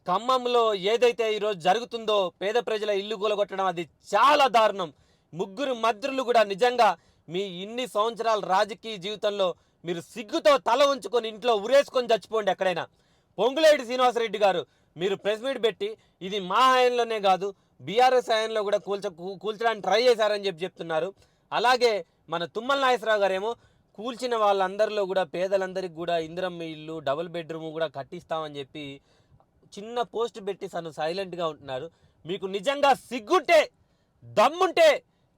ఖమ్మంలో ఏదైతే ఈరోజు జరుగుతుందో పేద ప్రజల ఇల్లు కూలగొట్టడం అది చాలా దారుణం. ముగ్గురు మంత్రులు కూడా నిజంగా మీ ఇన్ని సంవత్సరాల రాజకీయ జీవితంలో మీరు సిగ్గుతో తల ఉంచుకొని ఇంట్లో ఉరేసుకొని చచ్చిపోండి ఎక్కడైనా. పొంగులేటి శ్రీనివాసరెడ్డి గారు మీరు ప్రెస్ మీట్ పెట్టి ఇది మా హయాంలోనే కాదు బీఆర్ఎస్ హయాంలో కూడా కూల్చడానికి ట్రై చేశారని చెప్తున్నారు. అలాగే మన తుమ్మల నాగేశ్వరరావు గారేమో కూల్చిన వాళ్ళందరిలో కూడా పేదలందరికీ కూడా ఇందిరమ్మ ఇల్లు డబుల్ బెడ్రూమ్ కూడా కట్టిస్తామని చెప్పి చిన్న పోస్ట్ పెట్టి తను సైలెంట్గా ఉంటున్నారు. మీకు నిజంగా సిగ్గుంటే దమ్ముంటే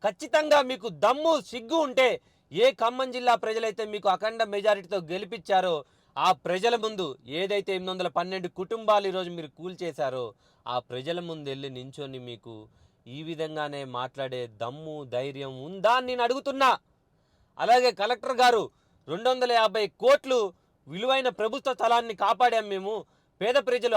ఖచ్చితంగా మీకు దమ్ము సిగ్గు ఉంటే ఏ ఖమ్మం జిల్లా ప్రజలైతే మీకు అఖండ మెజారిటీతో గెలిపించారో ఆ ప్రజల ముందు ఏదైతే 812 కుటుంబాలు ఈరోజు మీరు కూల్చేశారో ఆ ప్రజల ముందు వెళ్ళి నించొని మీకు ఈ విధంగానే మాట్లాడే దమ్ము ధైర్యం ఉందా అని నేను అడుగుతున్నా. అలాగే కలెక్టర్ గారు 250 కోట్లు విలువైన ప్రభుత్వ స్థలాన్ని కాపాడాం మేము. పేద ప్రజలు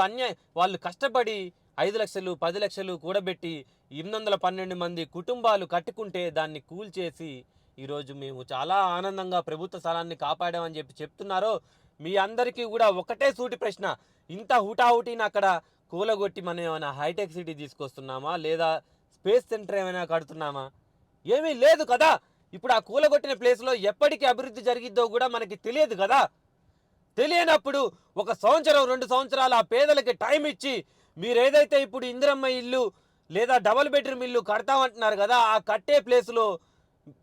వాళ్ళు కష్టపడి 5 లక్షలు 10 లక్షలు కూడబెట్టి 812 మంది కుటుంబాలు కట్టుకుంటే దాన్ని కూల్చేసి ఈరోజు మేము చాలా ఆనందంగా ప్రభుత్వ స్థలాన్ని కాపాడామని చెప్తున్నారో మీ అందరికీ కూడా ఒకటే సూటి ప్రశ్న. ఇంత హుటాహుటిని అక్కడ కూలగొట్టి మనం ఏమైనా హైటెక్ సిటీ తీసుకొస్తున్నామా లేదా స్పేస్ సెంటర్ ఏమైనా కడుతున్నామా? ఏమీ లేదు కదా. ఇప్పుడు ఆ కూలగొట్టిన ప్లేస్లో ఎప్పటికీ అభివృద్ధి జరిగిద్దో కూడా మనకి తెలియదు కదా. తెలియనప్పుడు 1 సంవత్సరం 2 సంవత్సరాలు ఆ పేదలకి టైం ఇచ్చి మీరు ఏదైతే ఇప్పుడు ఇందిరమ్మ ఇల్లు లేదా డబుల్ బెడ్రూమ్ ఇల్లు కడతామంటున్నారు కదా ఆ కట్టే ప్లేస్లో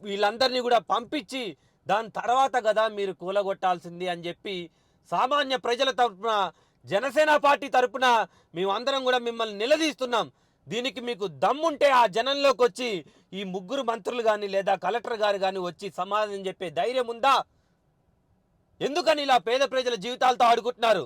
వీళ్ళందరినీ కూడా పంపించి దాని తర్వాత కదా మీరు కూలగొట్టాల్సింది అని చెప్పి సామాన్య ప్రజల తరపున జనసేన పార్టీ తరపున మేమందరం కూడా మిమ్మల్ని నిలదీస్తున్నాం. దీనికి మీకు దమ్ముంటే ఆ జనంలోకి వచ్చి ఈ ముగ్గురు మంత్రులు కానీ లేదా కలెక్టర్ గారు కానీ వచ్చి సమాధానం చెప్పే ధైర్యం ఉందా? ఎందుకని ఇలా పేద ప్రజల జీవితాలతో ఆడుకుంటున్నారు?